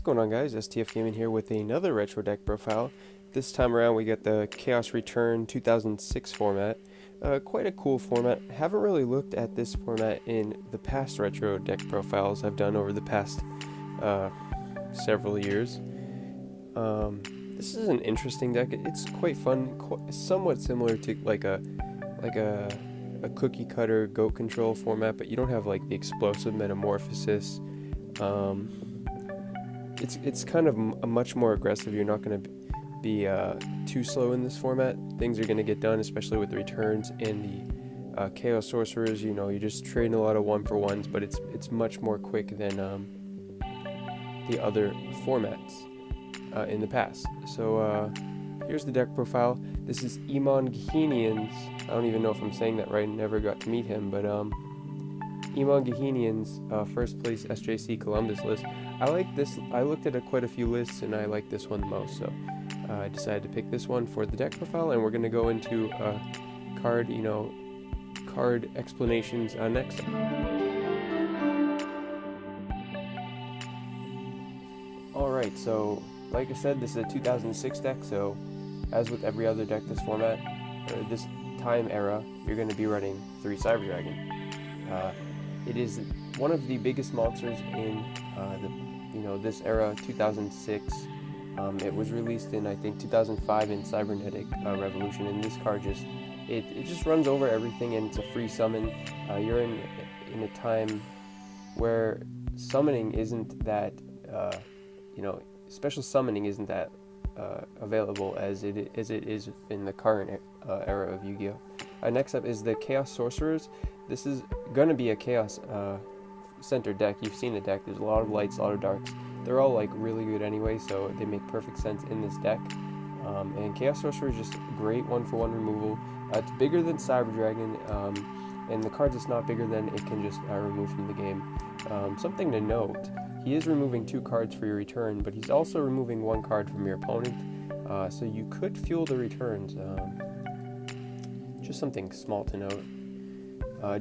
going on, guys? STF Gaming here with another retro deck profile. This time around we got the Chaos Return 2006 format. Quite a cool format. Haven't really looked at this format in the past retro deck profiles I've done over the past several years. This is an interesting deck. It's quite fun, somewhat similar to like a cookie cutter goat control format, but you don't have like the explosive metamorphosis. It's kind of much more aggressive. You're not going to be too slow in this format. Things are going to get done, especially with the returns and the Chaos Sorcerers. You know, you're just trading a lot of 1-for-1s, but it's much more quick than the other formats in the past. So here's the deck profile. This is Yugioh's. I don't even know if I'm saying that right. Never got to meet him, but Yugioh's first place SJC Columbus list. I like this. I looked at quite a few lists and I like this one the most, so I decided to pick this one for the deck profile, and we're going to go into card explanations next. Alright, so like I said, this is a 2006 deck, so as with every other deck this format, or this time era, you're going to be running 3 Cyber Dragon. It is one of the biggest monsters in this era, 2006. It was released in, I think, 2005 in Cybernetic Revolution, and this card it just runs over everything, and it's a free summon. You're in a time where summoning isn't that special summoning isn't that available as it is in the current era of Yu-Gi-Oh. Next up is the Chaos Sorcerers. This is gonna be a Chaos center deck. You've seen the deck. There's a lot of lights, a lot of darks. They're all like really good anyway, so they make perfect sense in this deck. And Chaos Sorcerer is just great 1-for-1 removal. It's bigger than Cyber Dragon, and the cards it's not bigger than, it can just remove from the game. Something to note, he is removing 2 cards for your return, but he's also removing 1 card from your opponent, so you could fuel the returns. Just something small to note.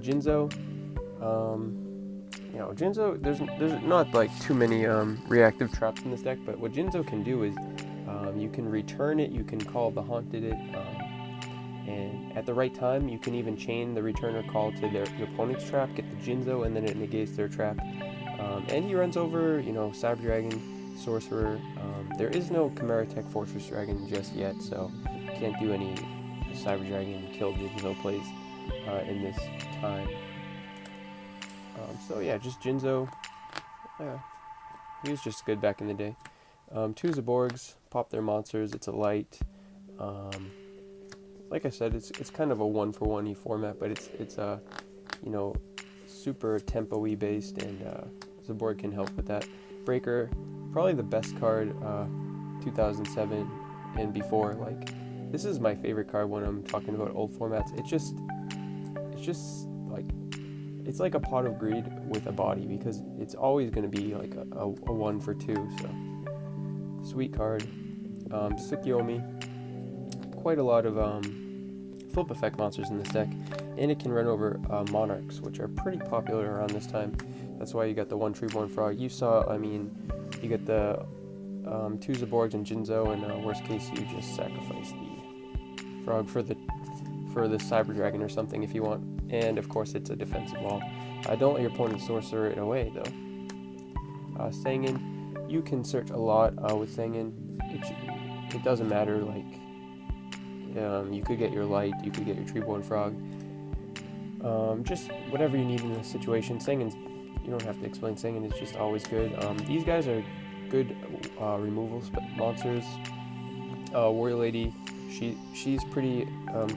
Jinzo. Jinzo, there's not like too many reactive traps in this deck, but what Jinzo can do is you can return it, you can call the Haunted it, and at the right time you can even chain the returner call to your opponent's trap, get the Jinzo, and then it negates their trap. And he runs over, Cyber Dragon, Sorcerer. There is no Chimera Tech Fortress Dragon just yet, so can't do any Cyber Dragon kill Jinzo plays in this time. So yeah, just Jinzo. Yeah, he was just good back in the day. 2 Zaborgs, pop their monsters. It's a light. Like I said, it's kind of a 1-for-1-y format, but it's super tempo-y based, and Zaborg can help with that. Breaker, probably the best card 2007 and before. Like, this is my favorite card when I'm talking about old formats. It's just like, it's like a Pot of Greed with a body, because it's always going to be like a 1-for-2. So sweet card. Tsukiyomi, quite a lot of flip effect monsters in this deck, and it can run over Monarchs, which are pretty popular around this time. That's why you got the 1 Treeborn Frog. You get the 2 Zaborgs and Jinzo, and worst case you just sacrifice the frog for the Cyber Dragon or something if you want. And of course it's a defensive wall. Don't let your opponent sorcerer it away though. Sangan, you can search a lot with Sangan. It doesn't matter, like you could get your light, you could get your Treeborn Frog. Just whatever you need in this situation. Sangan's, you don't have to explain. Sangan is just always good. These guys are good removal monsters. Warrior Lady, she's pretty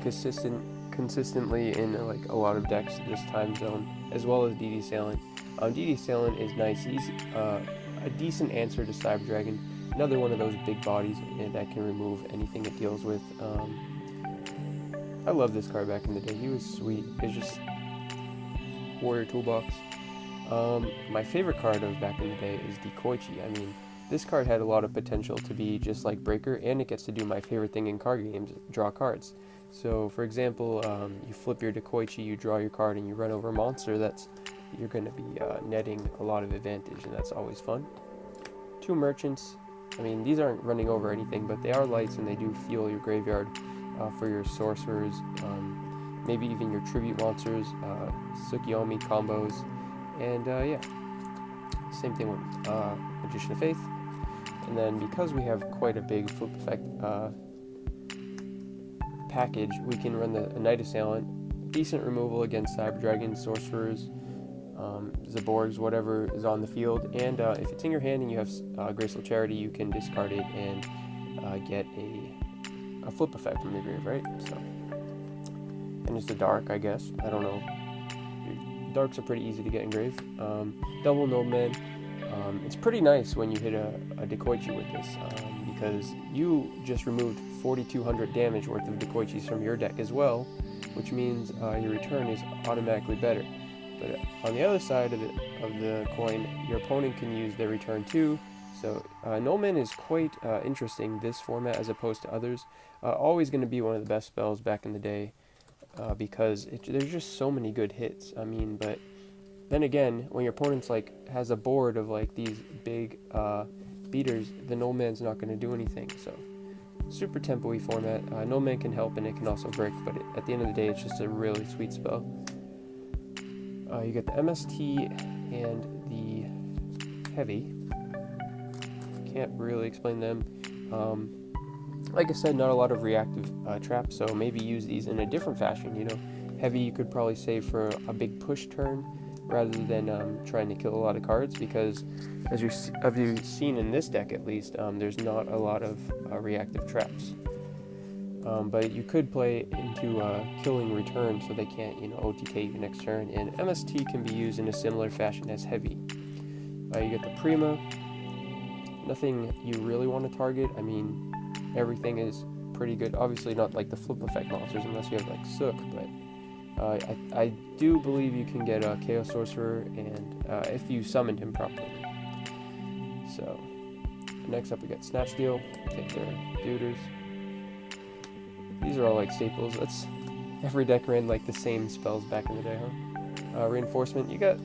consistently in like a lot of decks this time zone, as well as DD Sailing. DD Sailing is nice. He's a decent answer to Cyber Dragon. Another one of those big bodies that can remove anything it deals with. I love this card back in the day. He was sweet. It's just Warrior Toolbox. My favorite card of back in the day is Dekoichi. I mean, this card had a lot of potential to be just like Breaker, and it gets to do my favorite thing in card games, draw cards. So, for example, you flip your Dekoichi, you draw your card, and you run over a monster. You're going to be netting a lot of advantage, and that's always fun. 2 merchants. I mean, these aren't running over anything, but they are lights and they do fuel your graveyard for your sorcerers, maybe even your tribute monsters, Tsukiyomi combos, and yeah, same thing with Magician of Faith. And then because we have quite a big flip effect package, we can run the Night Assailant, decent removal against Cyber Dragons, sorcerers, Zaborgs, whatever is on the field, and if it's in your hand and you have Graceful Charity, you can discard it and get a flip effect from your grave, right? So, and it's a dark, I guess. I don't know. Darks are pretty easy to get in grave. Double Nobleman. It's pretty nice when you hit a Dekoichi with this, because you just removed 4,200 damage worth of Dekoichis from your deck as well, which means your return is automatically better. But on the other side of the coin, your opponent can use their return too. So Nobleman is quite interesting, this format, as opposed to others. Always going to be one of the best spells back in the day, because there's just so many good hits. I mean, but then again, when your opponent's has a board of these big beaters, the Nobleman's not going to do anything. So super tempo-y format. Nobleman can help and it can also break, but at the end of the day, it's just a really sweet spell. You get the MST and the Heavy. Can't really explain them. Like I said, not a lot of reactive traps, so maybe use these in a different fashion. Heavy you could probably save for a big push turn rather than trying to kill a lot of cards, because as you've seen in this deck at least, there's not a lot of reactive traps. But you could play into killing return so they can't, OTK you next turn, and MST can be used in a similar fashion as Heavy. You get the Prima. Nothing you really want to target. I mean, everything is pretty good. Obviously not like the flip effect monsters unless you have Sook, but I do believe you can get a Chaos Sorcerer, and if you summoned him properly. So, next up we got Snatch Steal. Take their Deuters. These are all staples. Every deck ran the same spells back in the day, huh? Reinforcement. You got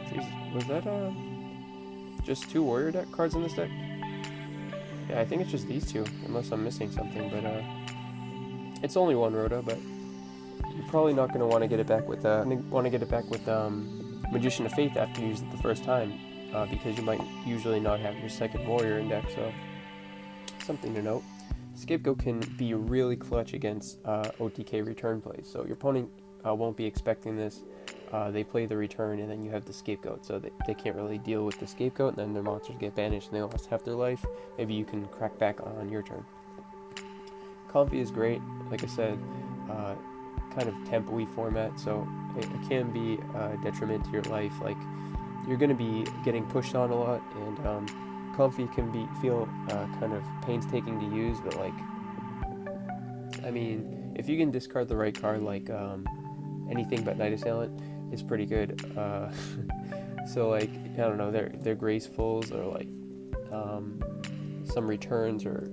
geez, was that just 2 warrior deck cards in this deck? Yeah, I think it's just these 2, unless I'm missing something. But it's only 1 Rhoda, but you're probably not going to want to get it back with Magician of Faith after you use it the first time, because you might usually not have your second warrior in deck. So something to note. Scapegoat can be really clutch against OTK return plays. So your opponent won't be expecting this. They play the return, and then you have the Scapegoat, so they can't really deal with the Scapegoat, and then their monsters get banished and they lost half their life. Maybe you can crack back on your turn. Comfy is great, like I said, kind of tempo-y format, so it can be a detriment to your life. You're going to be getting pushed on a lot, and Comfy can feel kind of painstaking to use, but I mean, if you can discard the right card, anything but Night Assailant is pretty good. So I don't know, they're Gracefuls, or some returns, or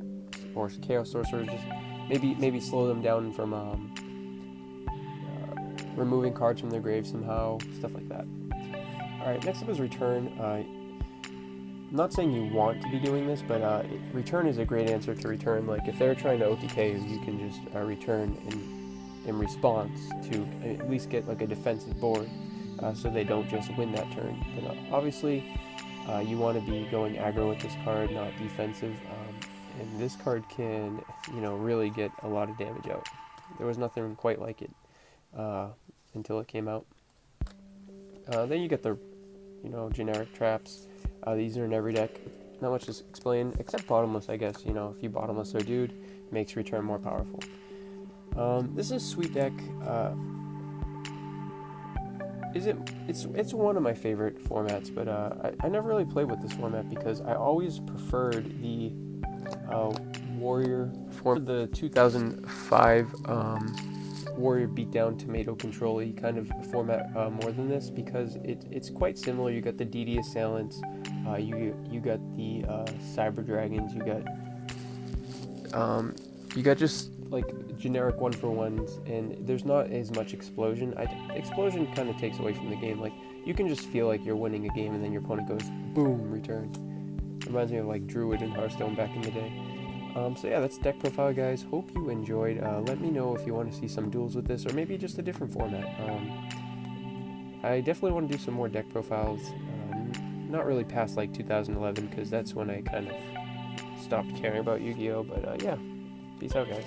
Chaos Sorcerers. Just maybe slow them down from removing cards from their grave somehow, stuff like that. Alright, next up is Return. I'm not saying you want to be doing this, but Return is a great answer to Return. If they're trying to OTK you, you can just return in response to at least get a defensive board, so they don't just win that turn. But obviously you want to be going aggro with this card, not defensive, and this card can really get a lot of damage out. There was nothing quite like it until it came out. Then you get the generic traps. These are in every deck. Not much to explain, except Bottomless, I guess. If you Bottomless their dude, makes Return more powerful. This is a sweet deck. It's one of my favorite formats, but I never really played with this format because I always preferred the Warrior form, the 2005 Warrior Beatdown Tomato Control-y kind of format more than this, because it's quite similar. You got the DD Assailants, you got the Cyber Dragons, you got just like generic 1-for-1s, and there's not as much explosion. Explosion kind of takes away from the game. Like, you can just feel like you're winning a game and then your opponent goes boom, return. Reminds me of like Druid and Hearthstone back in the day. So yeah, that's deck profile, guys. Hope you enjoyed. Let me know if you want to see some duels with this, or maybe just a different format. I definitely want to do some more deck profiles. Not really past like 2011, because that's when I kind of stopped caring about Yu-Gi-Oh! But yeah, peace out, guys.